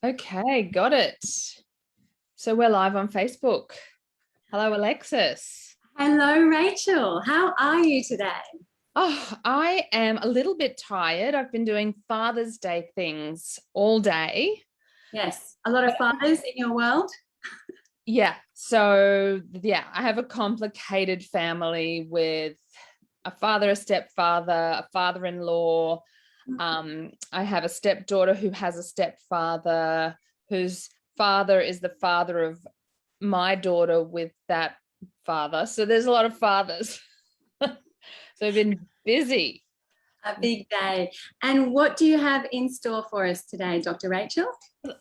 Okay, got it. So we're live on Facebook. Hello, Alexis. Hello, Rachel. How are you today? Oh, I am a little bit tired. I've been doing Father's Day things all day. Yes, a lot of fathers in your world. Yeah. So, I have a complicated family with a father, a stepfather, a father-in-law. I have a stepdaughter who has a stepfather whose father is the father of my daughter with that father. So there's a lot of fathers. So I've been busy. A big day. And what do you have in store for us today, Dr. Rachel?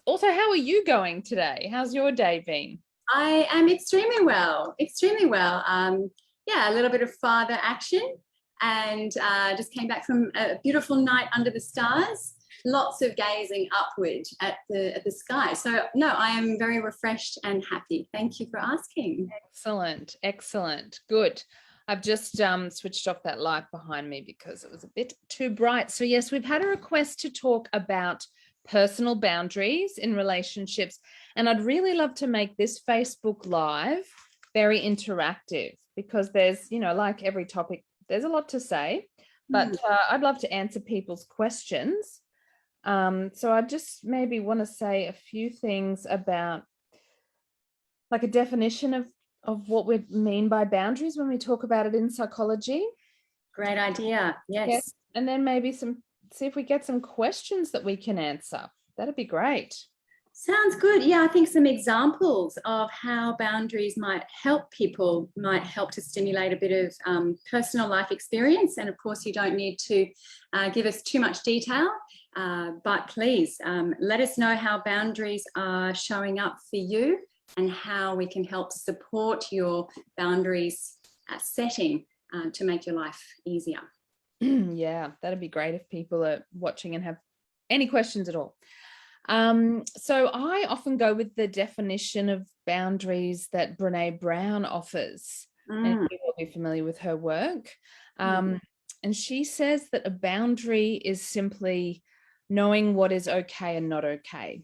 Also, how are you going today? How's your day been? I am extremely well, extremely well. A little bit of father action and just came back from a beautiful night under the stars. Lots of gazing upward at the sky. So no, I am very refreshed and happy. Thank you for asking. Excellent, excellent, good. I've just switched off that light behind me because it was a bit too bright. So yes, we've had a request to talk about personal boundaries in relationships, and I'd really love to make this Facebook Live very interactive because there's, like every topic, there's a lot to say, but I'd love to answer people's questions. So I just maybe want to say a few things about like a definition of what we mean by boundaries when we talk about it in psychology. Great idea. Yes. And then maybe see if we get some questions that we can answer. That'd be great. Sounds good. Yeah, I think some examples of how boundaries might help people might help to stimulate a bit of personal life experience. And of course, you don't need to give us too much detail, but please let us know how boundaries are showing up for you and how we can help support your boundaries setting to make your life easier. Yeah, that'd be great if people are watching and have any questions at all. So I often go with the definition of boundaries that Brené Brown offers, and you will be familiar with her work. And she says that a boundary is simply knowing what is okay and not okay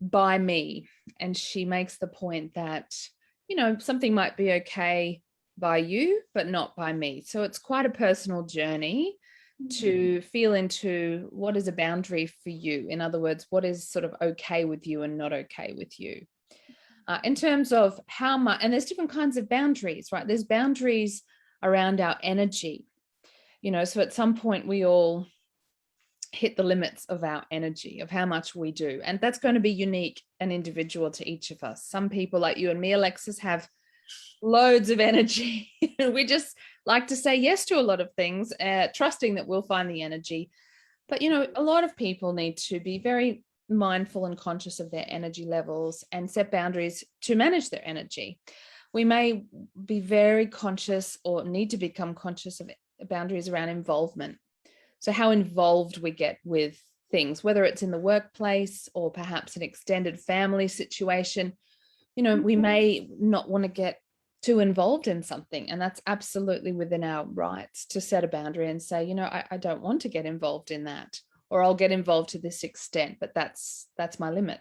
by me. And she makes the point that, something might be okay by you, but not by me. So it's quite a personal journey to feel into what is a boundary for you. In other words, what is sort of okay with you and not okay with you. In terms of how much, and there's different kinds of boundaries, right? There's boundaries around our energy, so at some point we all hit the limits of our energy, of how much we do. And that's going to be unique and individual to each of us. Some people like you and me, Alexis, have loads of energy. We just like to say yes to a lot of things, trusting that we'll find the energy. But, a lot of people need to be very mindful and conscious of their energy levels and set boundaries to manage their energy. We may be very conscious or need to become conscious of boundaries around involvement. So how involved we get with things, whether it's in the workplace or perhaps an extended family situation, we may not want to get too involved in something, and that's absolutely within our rights to set a boundary and say, I don't want to get involved in that, or I'll get involved to this extent, but that's my limit.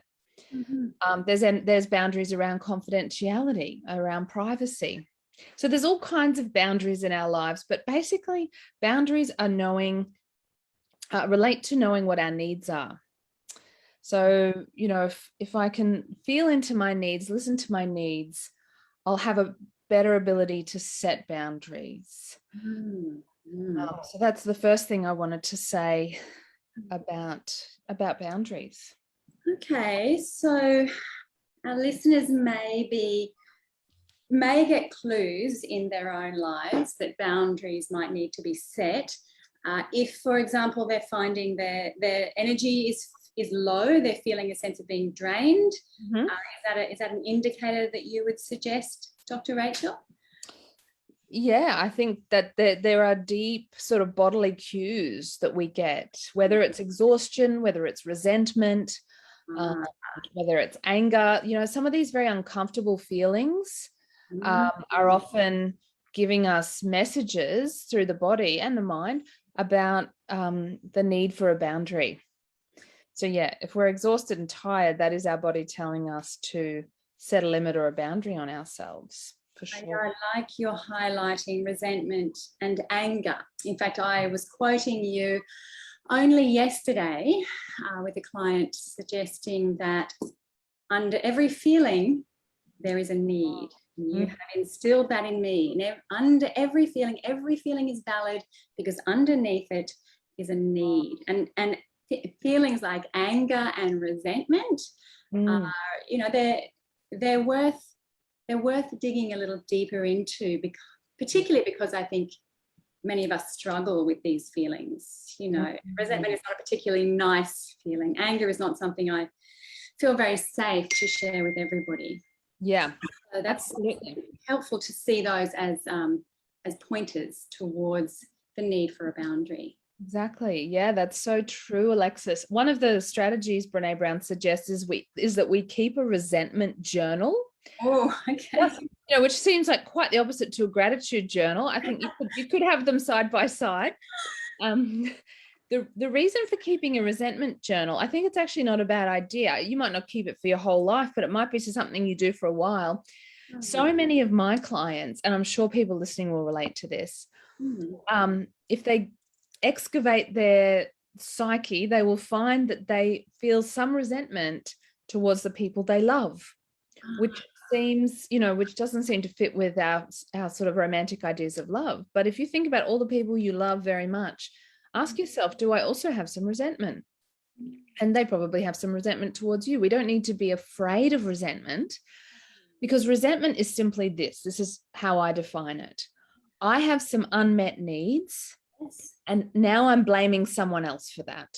There's boundaries around confidentiality, around privacy. So there's all kinds of boundaries in our lives, but basically boundaries are relate to knowing what our needs are. So, if I can feel into my needs, listen to my needs, I'll have a better ability to set boundaries. So that's the first thing I wanted to say about boundaries. Okay, so our listeners may get clues in their own lives that boundaries might need to be set. If, for example, they're finding their energy is low, they're feeling a sense of being drained. Is that an indicator that you would suggest, Dr. Rachel? Yeah, I think that there are deep sort of bodily cues that we get, whether it's exhaustion, whether it's resentment, whether it's anger. Some of these very uncomfortable feelings are often giving us messages through the body and the mind about the need for a boundary. So yeah, if we're exhausted and tired, that is our body telling us to set a limit or a boundary on ourselves, for sure. I like your highlighting resentment and anger. In fact, I was quoting you only yesterday with a client suggesting that under every feeling, there is a need. And you have instilled that in me. And under every feeling is valid because underneath it is a need. And feelings like anger and resentment are, they're worth digging a little deeper into, particularly because I think many of us struggle with these feelings. Resentment is not a particularly nice feeling. Anger is not something I feel very safe to share with everybody. Yeah, so that's absolutely helpful to see those as pointers towards the need for a boundary. Exactly. Yeah, that's so true, Alexis. One of the strategies Brené Brown suggests is that we keep a resentment journal. Oh, okay. Which seems like quite the opposite to a gratitude journal. I think you could have them side by side. The reason for keeping a resentment journal, I think it's actually not a bad idea. You might not keep it for your whole life, but it might be something you do for a while. Mm-hmm. So many of my clients, and I'm sure people listening will relate to this, if they excavate their psyche, they will find that they feel some resentment towards the people they love, which doesn't seem to fit with our sort of romantic ideas of love. But if you think about all the people you love very much, ask yourself, do I also have some resentment? And they probably have some resentment towards you. We don't need to be afraid of resentment, because resentment is simply this. This is how I define it. I have some unmet needs, and now I'm blaming someone else for that.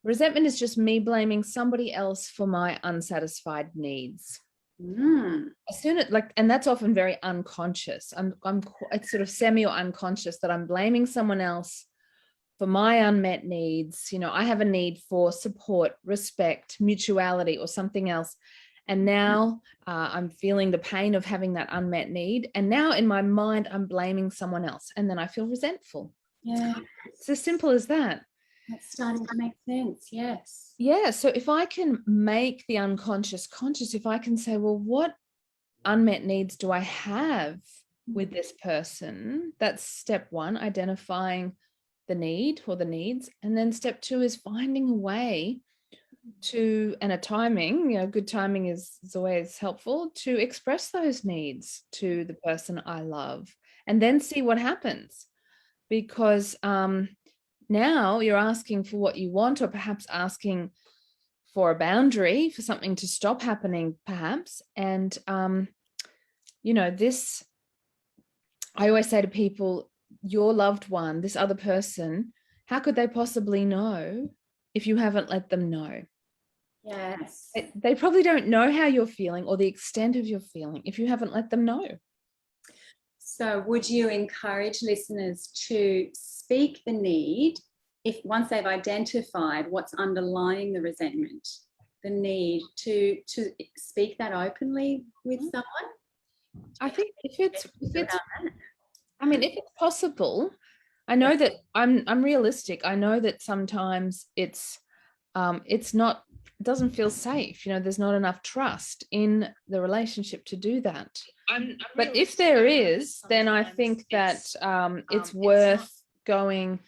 Resentment is just me blaming somebody else for my unsatisfied needs. As soon as, and that's often very unconscious. It's sort of semi or unconscious that I'm blaming someone else for my unmet needs. I have a need for support, respect, mutuality, or something else. And now I'm feeling the pain of having that unmet need. And now in my mind, I'm blaming someone else. And then I feel resentful. Yeah. It's as simple as that. That's starting to make sense. Yes. Yeah. So if I can make the unconscious conscious, if I can say, well, what unmet needs do I have with this person? That's step one, identifying the need or the needs. And then step two is finding a way to, and a timing, good timing is always helpful, to express those needs to the person I love, and then see what happens. Because now you're asking for what you want, or perhaps asking for a boundary, for something to stop happening, perhaps. And, this, I always say to people, your loved one, this other person, how could they possibly know if you haven't let them know? Yes. They probably don't know how you're feeling or the extent of your feeling if you haven't let them know. So would you encourage listeners to speak the need if once they've identified what's underlying the resentment, the need to speak that openly with someone? I think if it's possible, I know that I'm realistic. I know that sometimes it doesn't feel safe. There's not enough trust in the relationship to do that. But if there is, then I think that it's worth going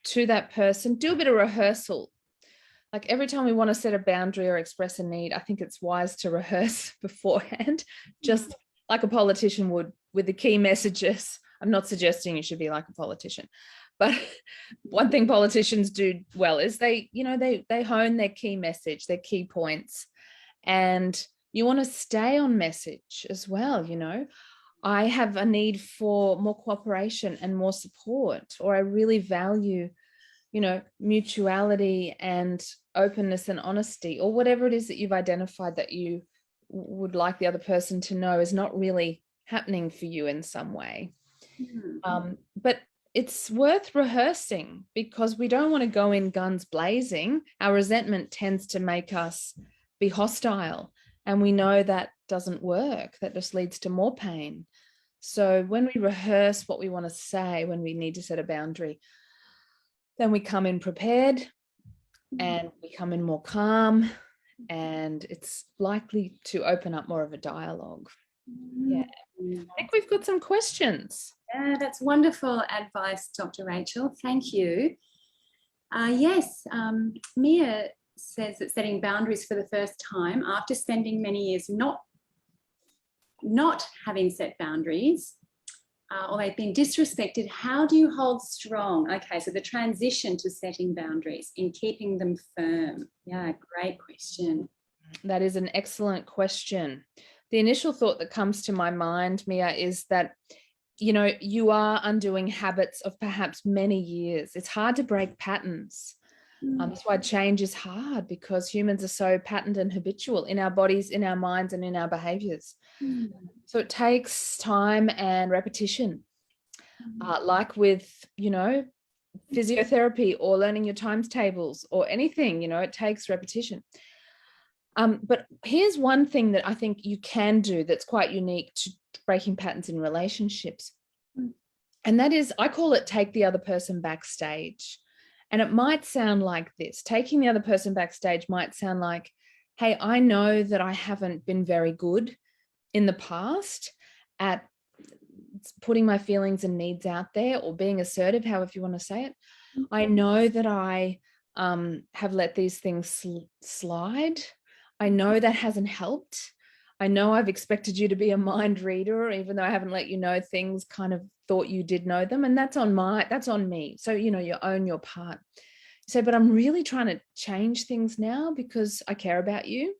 to that person, do a bit of rehearsal. Like every time we want to set a boundary or express a need, I think it's wise to rehearse beforehand, just like a politician would with the key messages. I'm not suggesting you should be like a politician, but one thing politicians do well is they hone their key message, their key points, and you want to stay on message as well. I have a need for more cooperation and more support, or I really value, mutuality and openness and honesty, or whatever it is that you've identified that you would like the other person to know is not really happening for you in some way. But it's worth rehearsing, because we don't want to go in guns blazing. Our resentment tends to make us be hostile, and we know that doesn't work. That just leads to more pain. So when we rehearse what we want to say, when we need to set a boundary, then we come in prepared and we come in more calm, and it's likely to open up more of a dialogue. Yeah. I think we've got some questions. Yeah, that's wonderful advice, Dr. Rachel. Thank you. Yes, Mia says that setting boundaries for the first time after spending many years not having set boundaries, or they've been disrespected, how do you hold strong? Okay, so the transition to setting boundaries in keeping them firm. Yeah, great question. That is an excellent question. The initial thought that comes to my mind, Mia, is that, you know, you are undoing habits of perhaps many years. It's hard to break patterns. That's why change is hard, because humans are so patterned and habitual in our bodies, in our minds, and in our behaviors. So it takes time and repetition, like with, you know, physiotherapy or learning your times tables or anything, you know, it takes repetition. But here's one thing that I think you can do that's quite unique to breaking patterns in relationships. And that is, I call it take the other person backstage. And it might sound like this. Taking the other person backstage might sound like, hey, I know that I haven't been very good in the past at putting my feelings and needs out there, or being assertive, however you want to say it. I know that I have let these things slide. I know that hasn't helped. I know I've expected you to be a mind reader, even though I haven't let you know things, kind of thought you did know them. And that's on me. So, you know, you own your part. So, but I'm really trying to change things now because I care about you.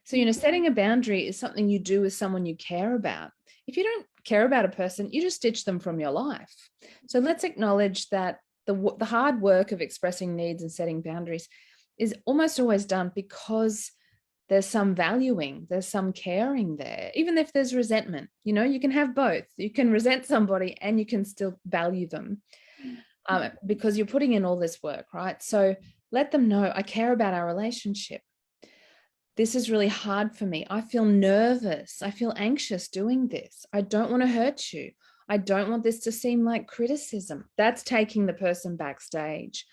So, you know, setting a boundary is something you do with someone you care about. If you don't care about a person, you just ditch them from your life. So let's acknowledge that the hard work of expressing needs and setting boundaries is almost always done because there's some valuing, there's some caring there, even if there's resentment. You know, you can have both. You can resent somebody and you can still value them, because you're putting in all this work, right? So let them know, I care about our relationship. This is really hard for me. I feel nervous. I feel anxious doing this. I don't want to hurt you. I don't want this to seem like criticism. That's taking the person backstage.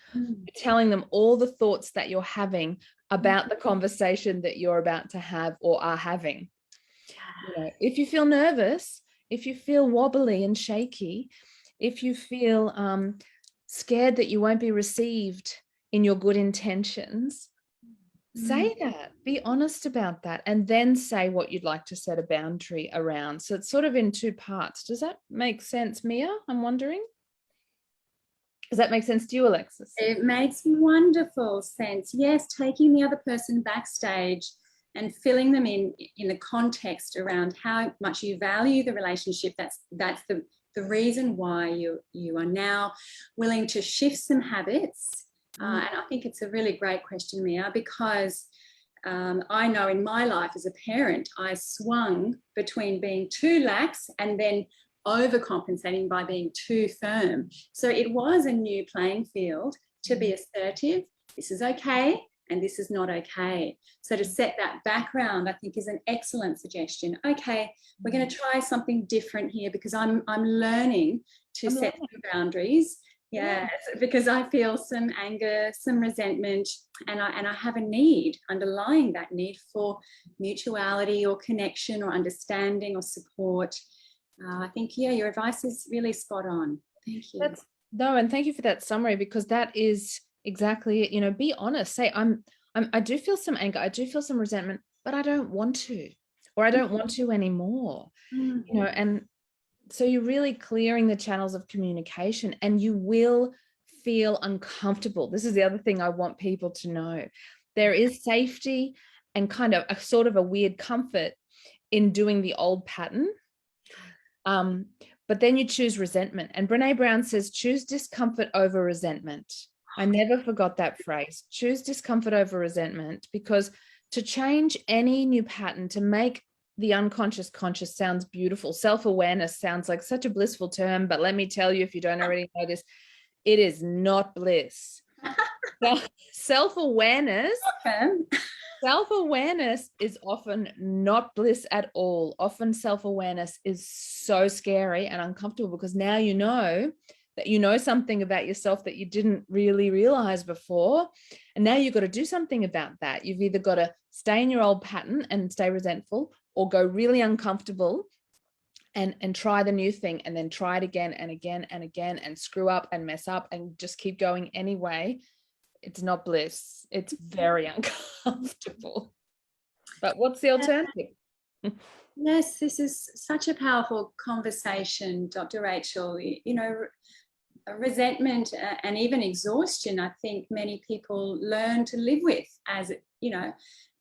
Telling them all the thoughts that you're having about the conversation that you're about to have or are having. You know, if you feel nervous, if you feel wobbly and shaky, if you feel scared that you won't be received in your good intentions, say that, be honest about that, and then say what you'd like to set a boundary around. So it's sort of in two parts. Does that make sense, Mia? I'm wondering. Does that make sense to you, Alexis? It makes wonderful sense. Yes, taking the other person backstage and filling them in the context around how much you value the relationship. That's the reason why you are now willing to shift some habits. And I think it's a really great question, Mia, because I know in my life as a parent, I swung between being too lax and then overcompensating by being too firm. So it was a new playing field to be assertive. This is okay, and this is not okay. So to set that background, I think, is an excellent suggestion. Okay, we're going to try something different here because I'm learning to set some boundaries. Yes, because I feel some anger, some resentment, and I have a need underlying that need for mutuality or connection or understanding or support. I think, yeah, your advice is really spot on. Thank you. And thank you for that summary, because that is exactly it. You know, be honest. Say, I do feel some anger, I do feel some resentment, but I don't want to, or I don't want to anymore. You know, and so you're really clearing the channels of communication, and you will feel uncomfortable. This is the other thing I want people to know. There is safety and kind of a sort of a weird comfort in doing the old pattern. But then you choose resentment. And Brene Brown says, choose discomfort over resentment. I never forgot that phrase. Choose discomfort over resentment, because to change any new pattern, to make the unconscious conscious, sounds beautiful. Self-awareness sounds like such a blissful term, but let me tell you, if you don't already know this, it is not bliss. Self-awareness Self-awareness is often not bliss at all. Often self-awareness is so scary and uncomfortable because now you know that you know something about yourself that you didn't really realize before. And now you've got to do something about that. You've either got to stay in your old pattern and stay resentful, or go really uncomfortable and try the new thing, and then try it again and again and again, and screw up and mess up and just keep going anyway. It's not bliss. It's very uncomfortable. But what's the alternative? Yes, this is such a powerful conversation, Dr. Rachel. You know, resentment and even exhaustion, I think many people learn to live with as, you know,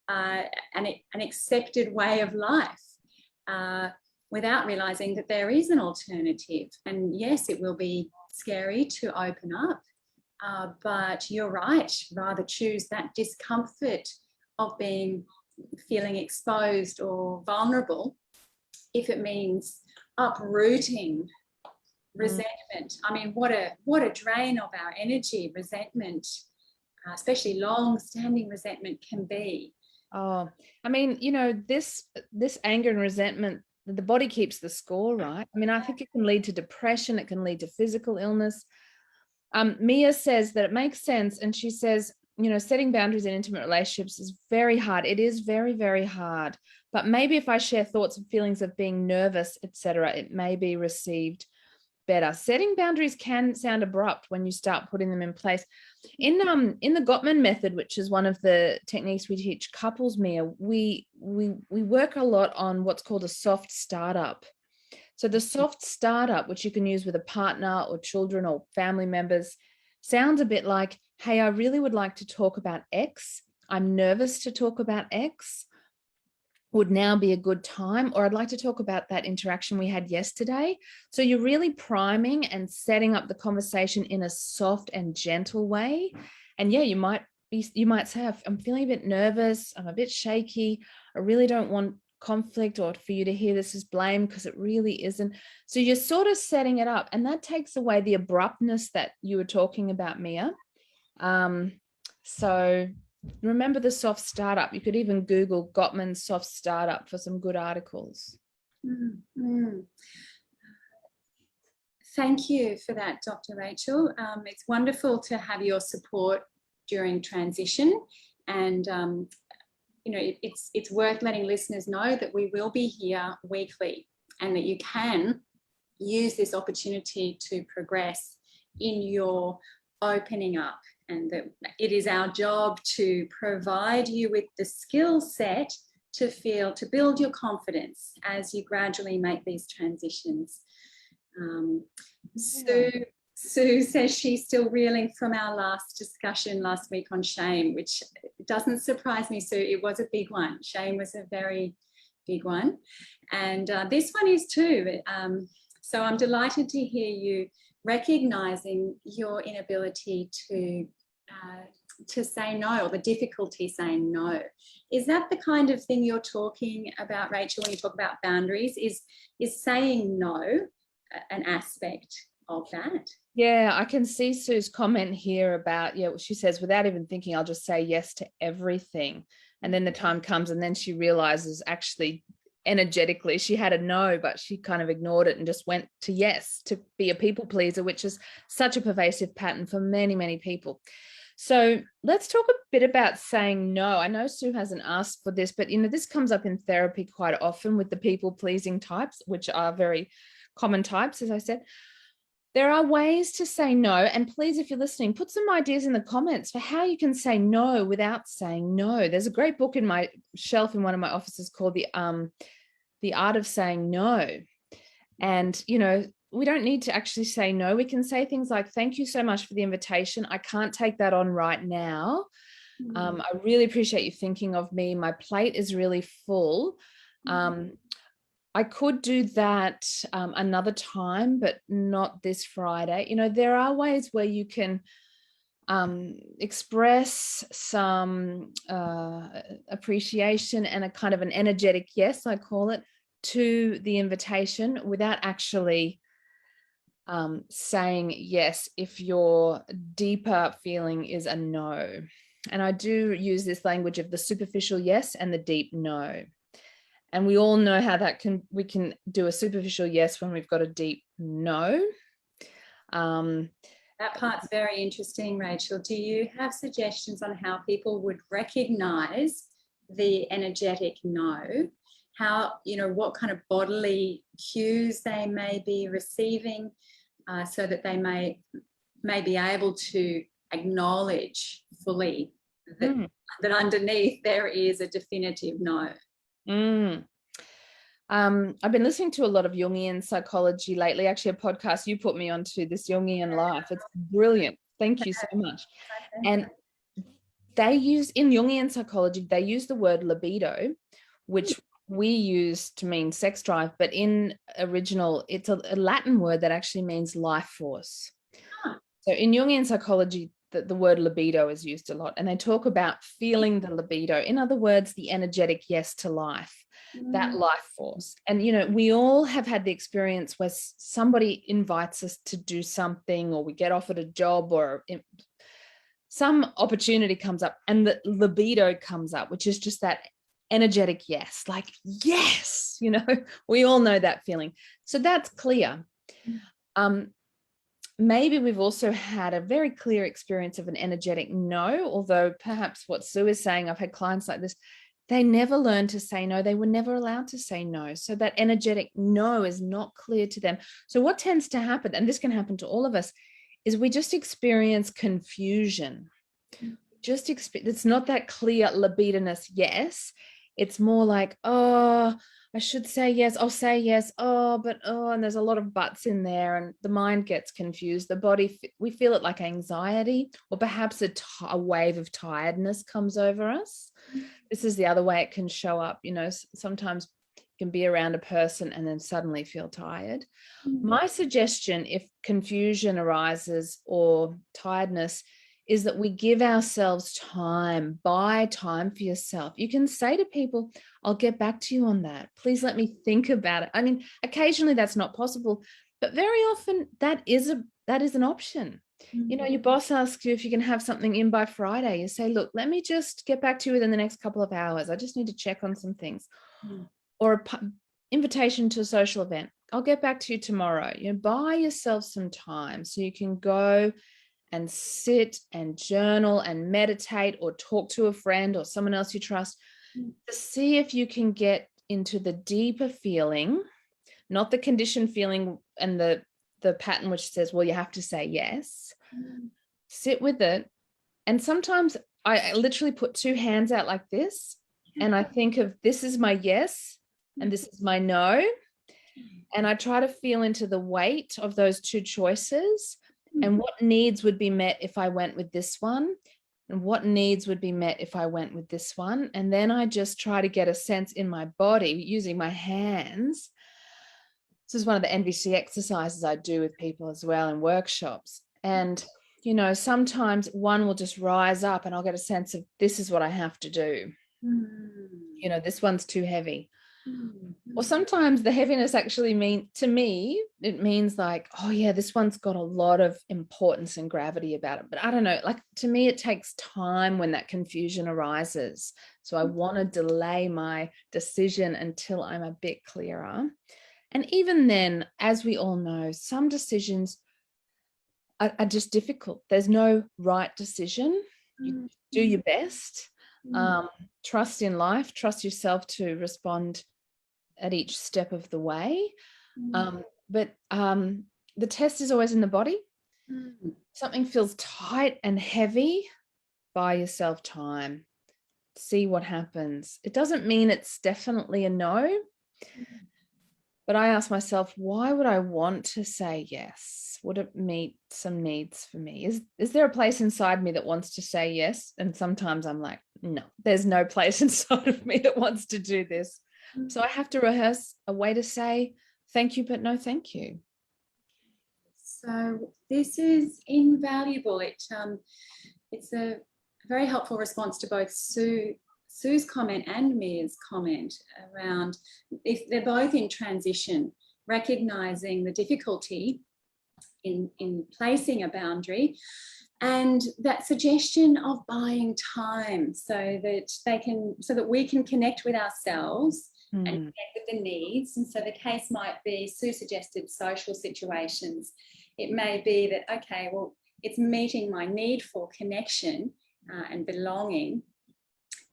an accepted way of life, without realizing that there is an alternative. And yes, it will be scary to open up, but you're right, rather choose that discomfort of feeling exposed or vulnerable, if it means uprooting resentment. I mean, what a drain of our energy resentment, especially long-standing resentment, can be. Oh, I mean, you know, this anger and resentment, the body keeps the score, right? I mean, I think it can lead to depression. It can lead to physical illness. Mia says that it makes sense. And she says, you know, setting boundaries in intimate relationships is very hard. It is very, very hard. But maybe if I share thoughts and feelings of being nervous, etc., it may be received better. Setting boundaries can sound abrupt when you start putting them in place. In the Gottman method, which is one of the techniques we teach couples, Mia, we work a lot on what's called a soft startup. So the soft startup, which you can use with a partner or children or family members, sounds a bit like, hey, I really would like to talk about X. I'm nervous to talk about X. Would now be a good time? Or I'd like to talk about that interaction we had yesterday. So you're really priming and setting up the conversation in a soft and gentle way. And yeah, you might say, I'm feeling a bit nervous. I'm a bit shaky. I really don't want conflict or for you to hear this as blame, because it really isn't. So you're sort of setting it up, and that takes away the abruptness that you were talking about, Mia. So remember the soft startup. You could even Google Gottman's soft startup for some good articles. Mm-hmm. Thank you for that, Dr. Rachel. It's wonderful to have your support during transition, and you know, it's worth letting listeners know that we will be here weekly, and that you can use this opportunity to progress in your opening up, and that it is our job to provide you with the skill set to build your confidence as you gradually make these transitions. Sue says she's still reeling from our last discussion last week on shame, which doesn't surprise me, Sue. It was a big one. Shame was a very big one. And this one is too. So I'm delighted to hear you recognizing your inability to say no, or the difficulty saying no. Is that the kind of thing you're talking about, Rachel, when you talk about boundaries? Is saying no an aspect of that? Yeah, I can see Sue's comment here about, yeah, she says, without even thinking, I'll just say yes to everything. And then the time comes, and then she realizes actually energetically she had a no, but she kind of ignored it and just went to yes, to be a people pleaser, which is such a pervasive pattern for many, many people. So let's talk a bit about saying no. I know Sue hasn't asked for this, but you know, this comes up in therapy quite often with the people pleasing types, which are very common types, as I said. There are ways to say no, and please, if you're listening, put some ideas in the comments for how you can say no without saying no. There's a great book in my shelf in one of my offices called The Art of Saying No. And, you know, we don't need to actually say no. We can say things like, thank you so much for the invitation. I can't take that on right now. I really appreciate you thinking of me. My plate is really full. I could do that another time, but not this Friday. You know, there are ways where you can express some appreciation and a kind of an energetic yes, I call it, to the invitation without actually saying yes if your deeper feeling is a no. and I do use this language of the superficial yes and the deep no. And we all know how we can do a superficial yes when we've got a deep no. That part's very interesting, Rachel. Do you have suggestions on how people would recognize the energetic no? How, what kind of bodily cues they may be receiving, so that they may be able to acknowledge fully that underneath there is a definitive no. I've been listening to a lot of Jungian psychology lately, actually a podcast you put me onto, this Jungian Life. It's brilliant. Thank you so much. And they use, in Jungian psychology, they use the word libido, which we use to mean sex drive, but in original, it's a Latin word that actually means life force. So in Jungian psychology, the word libido is used a lot, and they talk about feeling the libido. In other words, the energetic yes to life, that life force. And, we all have had the experience where somebody invites us to do something, or we get offered a job, or some opportunity comes up and the libido comes up, which is just that energetic yes, like, yes, we all know that feeling. So that's clear. Maybe we've also had a very clear experience of an energetic no, although perhaps what Sue is saying, I've had clients like this, they never learned to say no. They were never allowed to say no. So that energetic no is not clear to them. So what tends to happen, and this can happen to all of us, is we just experience confusion. It's not that clear libidinous yes. It's more like, oh, I should say yes, I'll say yes, and there's a lot of buts in there, and the mind gets confused. The body, we feel it like anxiety, or perhaps a wave of tiredness comes over us. This is the other way it can show up. Sometimes you can be around a person and then suddenly feel tired. My suggestion, if confusion arises or tiredness, is that we give ourselves time. Buy time for yourself. You can say to people, I'll get back to you on that. Please let me think about it. I mean, occasionally that's not possible, but very often that is an option. Your boss asks you if you can have something in by Friday. You say, look, let me just get back to you within the next couple of hours. I just need to check on some things. Or an invitation to a social event. I'll get back to you tomorrow. Buy yourself some time so you can go and sit and journal and meditate, or talk to a friend or someone else you trust, to see if you can get into the deeper feeling, not the conditioned feeling and the pattern which says, well, you have to say yes. Sit with it. And sometimes I literally put two hands out like this, and I think of, this is my yes and this is my no. And I try to feel into the weight of those two choices, and what needs would be met if I went with this one, and what needs would be met if I went with this one. And then I just try to get a sense in my body using my hands. This is one of the NVC exercises I do with people as well in workshops. And, sometimes one will just rise up and I'll get a sense of, this is what I have to do. This one's too heavy. Or sometimes the heaviness actually to me, it means like, oh yeah, this one's got a lot of importance and gravity about it. But I don't know, like, to me, it takes time when that confusion arises. So I want to delay my decision until I'm a bit clearer. And even then, as we all know, some decisions are just difficult. There's no right decision. You do your best. Trust in life, trust yourself to respond at each step of the way. But the test is always in the body. Something feels tight and heavy, buy yourself time. See what happens. It doesn't mean it's definitely a no, but I ask myself, why would I want to say yes? Would it meet some needs for me? Is there a place inside me that wants to say yes? And sometimes I'm like, no, there's no place inside of me that wants to do this. So I have to rehearse a way to say thank you, but no thank you. So this is invaluable. It's a very helpful response to both Sue's comment and Mia's comment around, if they're both in transition, recognizing the difficulty in placing a boundary, And that suggestion of buying time so that we can connect with ourselves and connect with the needs. And so the case might be, Sue suggested social situations. It may be that, okay, well, it's meeting my need for connection and belonging,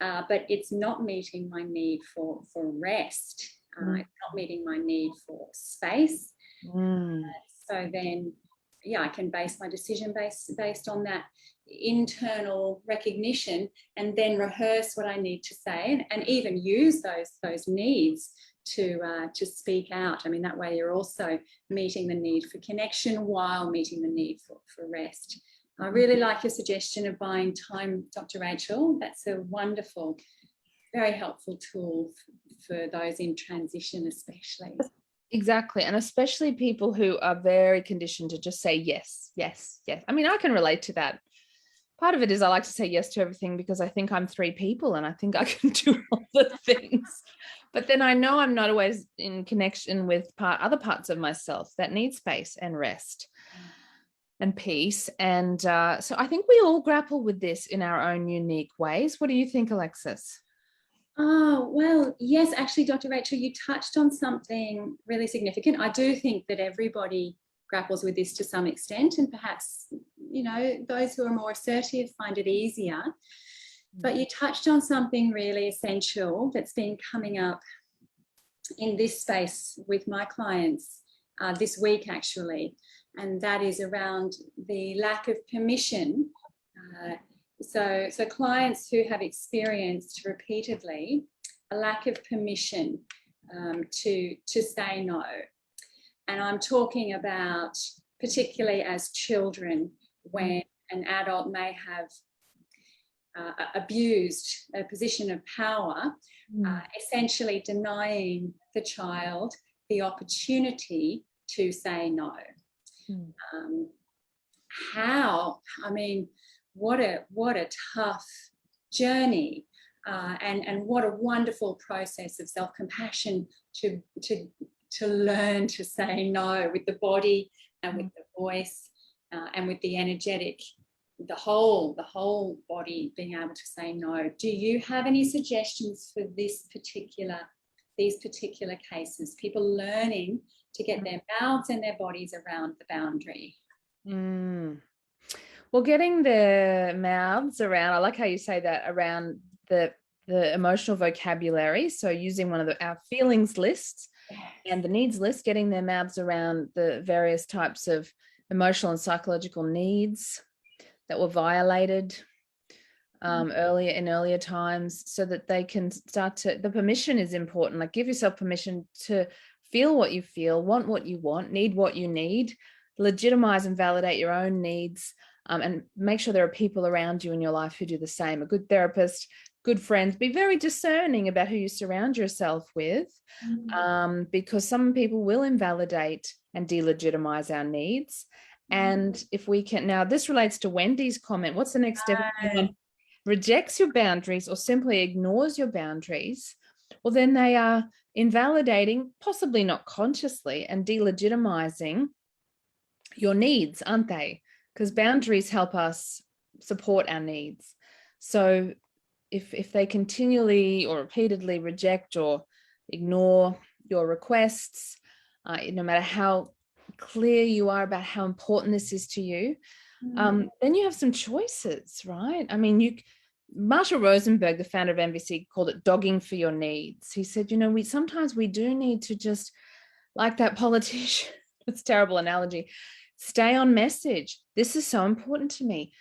but it's not meeting my need for rest. It's not meeting my need for space. So then, yeah, I can base my decision based on that internal recognition, and then rehearse what I need to say, and even use those needs to speak out. I mean, that way you're also meeting the need for connection while meeting the need for rest. I really like your suggestion of buying time, Dr. Rachel. That's a wonderful, very helpful tool for those in transition, especially. Exactly. And especially people who are very conditioned to just say yes, yes, yes. I mean, I can relate to that. Part of it is I like to say yes to everything because I think I'm 3 people and I think I can do all the things. But then I know I'm not always in connection with other parts of myself that need space and rest and peace. And so I think we all grapple with this in our own unique ways. What do you think, Alexis? Oh, well, yes, actually, Dr. Rachel, you touched on something really significant. I do think that everybody grapples with this to some extent, and perhaps, you know, those who are more assertive find it easier. But you touched on something really essential that's been coming up in this space with my clients this week, actually, and that is around the lack of permission. So clients who have experienced repeatedly a lack of permission to say no. And I'm talking about particularly as children, when an adult may have abused a position of power, essentially denying the child the opportunity to say no. I mean, what a tough journey, and what a wonderful process of self-compassion to learn to say no with the body and with the voice and with the energetic, the whole body being able to say no. Do you have any suggestions for these particular cases? People learning to get their mouths and their bodies around the boundary. Well, getting their mouths around, I like how you say that, around the emotional vocabulary. So using one of our feelings lists and the needs list, getting their mouths around the various types of emotional and psychological needs that were violated earlier times, so that they can start to, the permission is important. Like, give yourself permission to feel what you feel, want what you want, need what you need, legitimize and validate your own needs, and make sure there are people around you in your life who do the same. A good therapist, good friends. Be very discerning about who you surround yourself with, because some people will invalidate and delegitimize our needs. And if we can, now this relates to Wendy's comment, what's the next step? If someone rejects your boundaries or simply ignores your boundaries, well, then they are invalidating, possibly not consciously, and delegitimizing your needs, aren't they? Because boundaries help us support our needs. So if they continually or repeatedly reject or ignore your requests, no matter how clear you are about how important this is to you, then you have some choices, right? I mean, Marshall Rosenberg, the founder of NBC, called it dogging for your needs. He said, you know, sometimes we do need to just, like that politician, it's a terrible analogy, stay on message. This is so important to me.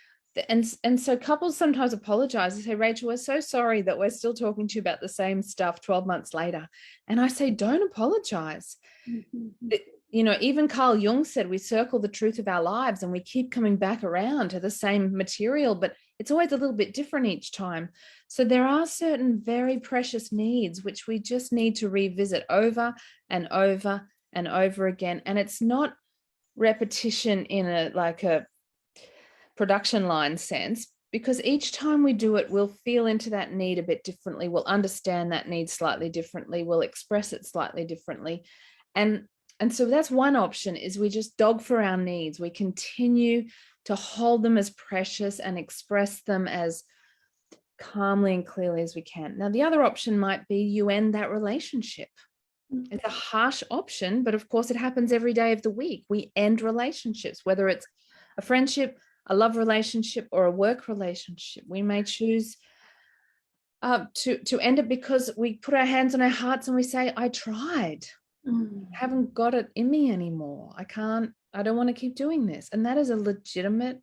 And so couples sometimes apologize. They say, Rachel, we're so sorry that we're still talking to you about the same stuff 12 months later. And I say, don't apologize. You know, even Carl Jung said we circle the truth of our lives and we keep coming back around to the same material, but it's always a little bit different each time. So there are certain very precious needs which we just need to revisit over and over and over again. And it's not repetition in a production line sense, because each time we do it, we'll feel into that need a bit differently. We'll understand that need slightly differently. We'll express it slightly differently. And so that's one option, is we just dog for our needs. We continue to hold them as precious and express them as calmly and clearly as we can. Now, the other option might be you end that relationship. It's a harsh option, but of course it happens every day of the week. We end relationships, whether it's a friendship, a love relationship, or a work relationship. We may choose to end it because we put our hands on our hearts and we say, I tried. I haven't got it in me anymore. I don't want to keep doing this. And that is a legitimate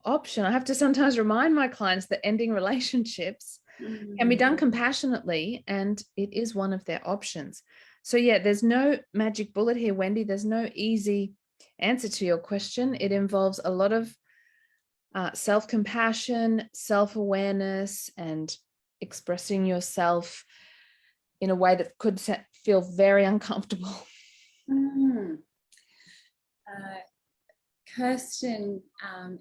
option. I have to sometimes remind my clients that ending relationships can be done compassionately, and it is one of their options. So yeah, there's no magic bullet here, Wendy. There's no easy answer to your question. It involves a lot of self-compassion, self-awareness, and expressing yourself in a way that could feel very uncomfortable. Kirsten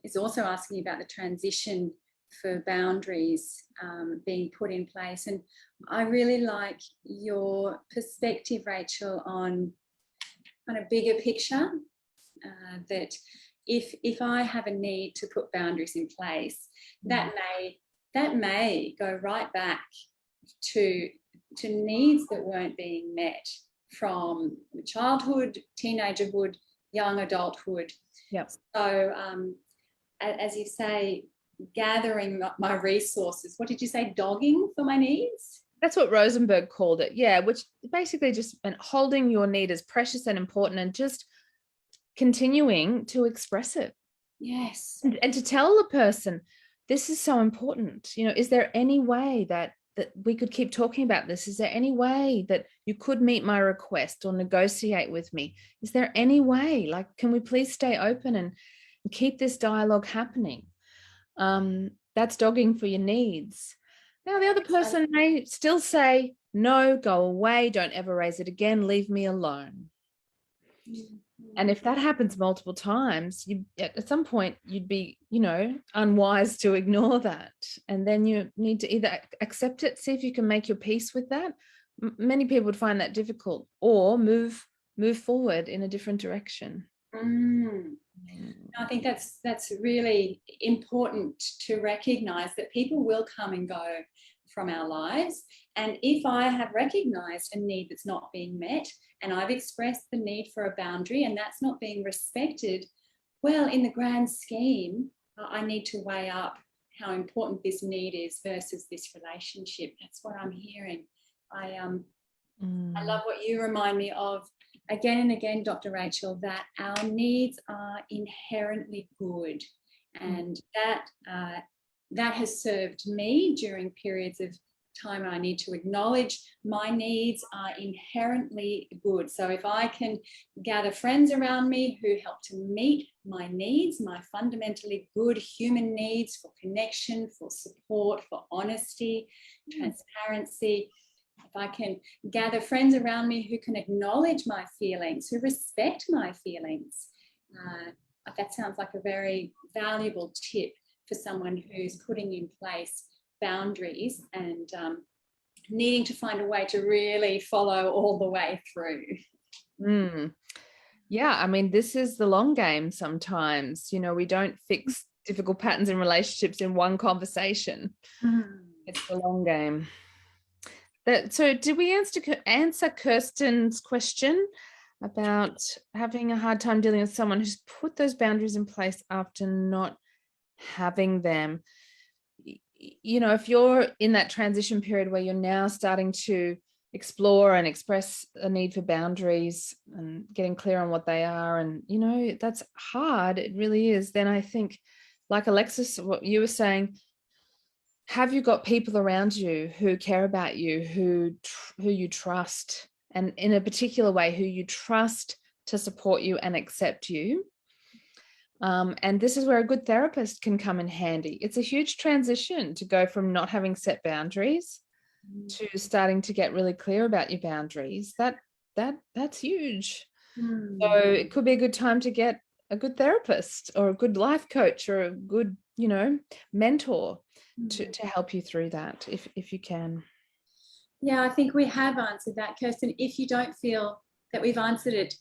is also asking about the transition for boundaries being put in place. And I really like your perspective, Rachel, on kind of bigger picture, that if I have a need to put boundaries in place, that may go right back to needs that weren't being met from childhood, teenagerhood, young adulthood. Yep. So as you say, gathering my resources, what did you say, dogging for my needs? That's what Rosenberg called it. Yeah, which basically just meant holding your need as precious and important and just continuing to express it. Yes. And to tell the person, this is so important. You know, is there any way that we could keep talking about this? Is there any way that you could meet my request or negotiate with me? Is there any way, like, can we please stay open and keep this dialogue happening? That's dogging for your needs. Now, the other person may still say, no, go away, don't ever raise it again, leave me alone. And if that happens multiple times, at some point you'd be, unwise to ignore that. And then you need to either accept it, see if you can make your peace with that. Many people would find that difficult, or move forward in a different direction. I think that's really important to recognize that people will come and go from our lives. And if I have recognized a need that's not being met, and I've expressed the need for a boundary and that's not being respected, well, in the grand scheme, I need to weigh up how important this need is versus this relationship. That's what I'm hearing. I love what you remind me of again and again, Dr. Rachel, that our needs are inherently good, and that has served me during periods of time when I need to acknowledge my needs are inherently good. So if I can gather friends around me who help to meet my needs, my fundamentally good human needs for connection, for support, for honesty, transparency, if I can gather friends around me who can acknowledge my feelings, who respect my feelings, that sounds like a very valuable tip for someone who's putting in place boundaries and needing to find a way to really follow all the way through. Yeah, I mean, this is the long game sometimes. We don't fix difficult patterns in relationships in one conversation. It's the long game. So did we answer Kirsten's question about having a hard time dealing with someone who's put those boundaries in place after not having them? If you're in that transition period where you're now starting to explore and express a need for boundaries and getting clear on what they are, and that's hard, it really is, then I think, like Alexis, what you were saying, have you got people around you who care about you, who you trust, and in a particular way who you trust to support you and accept you? And this is where a good therapist can come in handy. It's a huge transition to go from not having set boundaries to starting to get really clear about your boundaries. That's huge. So it could be a good time to get a good therapist or a good life coach or a good, mentor to help you through that if you can. Yeah, I think we have answered that, Kirsten. If you don't feel that we've answered it,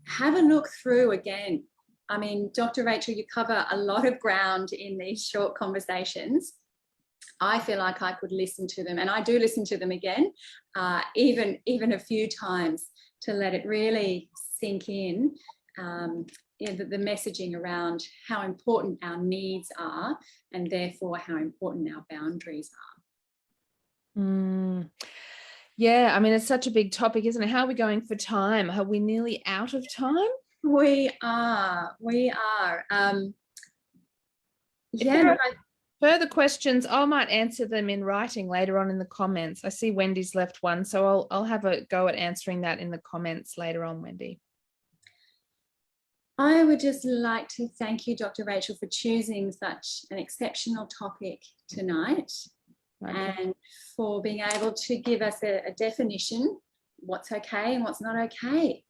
have a look through again. I mean, Dr. Rachel, you cover a lot of ground in these short conversations. I feel like I could listen to them, and I do listen to them again, even a few times, to let it really sink in. The messaging around how important our needs are, and therefore how important our boundaries are. Yeah, I mean, it's such a big topic, isn't it? How are we going for time? Are we nearly out of time? We are. Yeah. Further questions, I might answer them in writing later on in the comments. I see Wendy's left one, so I'll have a go at answering that in the comments later on, Wendy. I would just like to thank you, Dr. Rachel, for choosing such an exceptional topic tonight, and for being able to give us a definition, what's okay and what's not okay.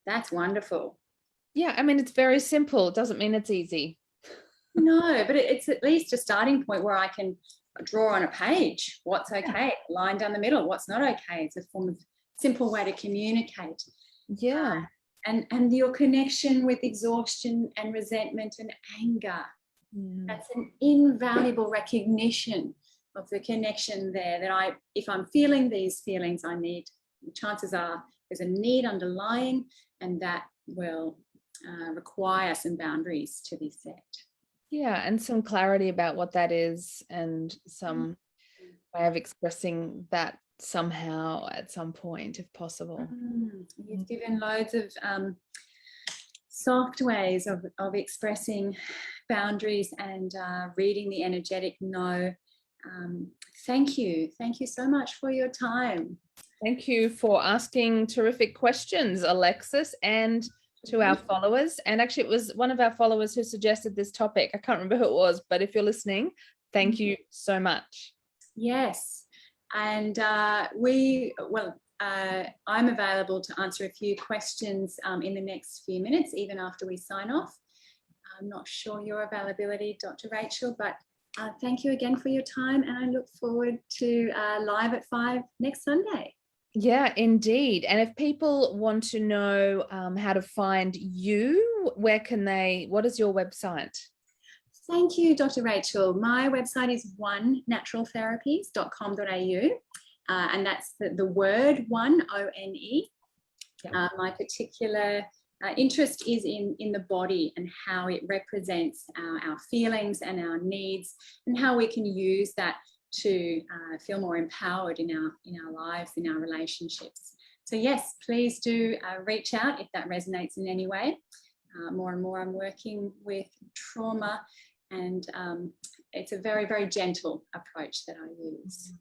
That's wonderful. Yeah, I mean, it's very simple. It doesn't mean it's easy. No, but it's at least a starting point where I can draw on a page what's okay, line down the middle, what's not okay. It's a form of simple way to communicate. Yeah. And your connection with exhaustion and resentment and anger. That's an invaluable recognition of the connection there, that if I'm feeling these feelings, chances are there's a need underlying, and that will require some boundaries to be set. Yeah, and some clarity about what that is, and some way of expressing that somehow at some point, if possible. You've given loads of soft ways of expressing boundaries and reading the energetic no. Thank you so much for your time. Thank you for asking terrific questions, Alexis, and to our followers. And actually, it was one of our followers who suggested this topic. I can't remember who it was, but if you're listening, thank you so much. Yes, and I'm available to answer a few questions in the next few minutes, even after we sign off. I'm not sure your availability, Dr. Rachel, but thank you again for your time, and I look forward to live at 5 next Sunday. Yeah, indeed. And if people want to know how to find you, what is your website? Thank you, Dr. Rachel. My website is onenaturaltherapies.com.au, and that's the word one, O-N-E. Yeah. My particular interest is in the body and how it represents our feelings and our needs, and how we can use that to feel more empowered in our lives, in our relationships. So yes, please do reach out if that resonates in any way. More and more I'm working with trauma, and it's a very, very gentle approach that I use.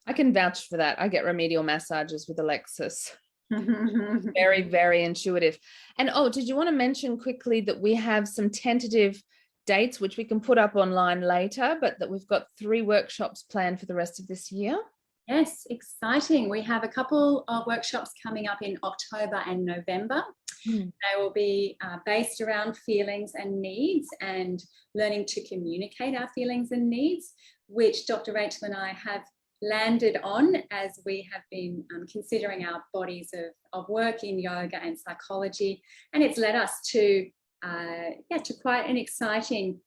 I can vouch for that. I get remedial massages with Alexis. Very, very intuitive. And did you want to mention quickly that we have some tentative dates, which we can put up online later, but that we've got 3 workshops planned for the rest of this year? Yes, exciting. We have a couple of workshops coming up in October and November. They will be based around feelings and needs, and learning to communicate our feelings and needs, which Dr. Rachel and I have landed on as we have been considering our bodies of work in yoga and psychology. And it's led us to quite an exciting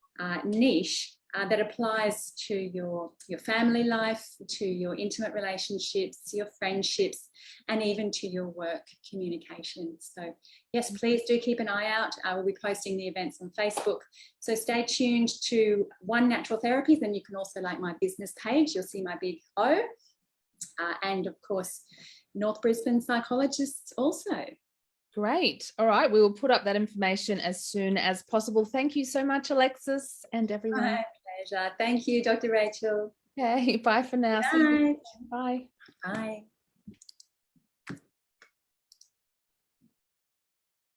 niche that applies to your family life, to your intimate relationships, your friendships, and even to your work communications. So yes, please do keep an eye out. I will be posting the events on Facebook. So stay tuned to One Natural Therapies, and you can also like my business page. You'll see my big O. And of course, North Brisbane Psychologists also. Great. All right. We will put up that information as soon as possible. Thank you so much, Alexis, and everyone. My pleasure. Thank you, Dr. Rachel. Okay. Bye for now. Bye. Bye. Bye.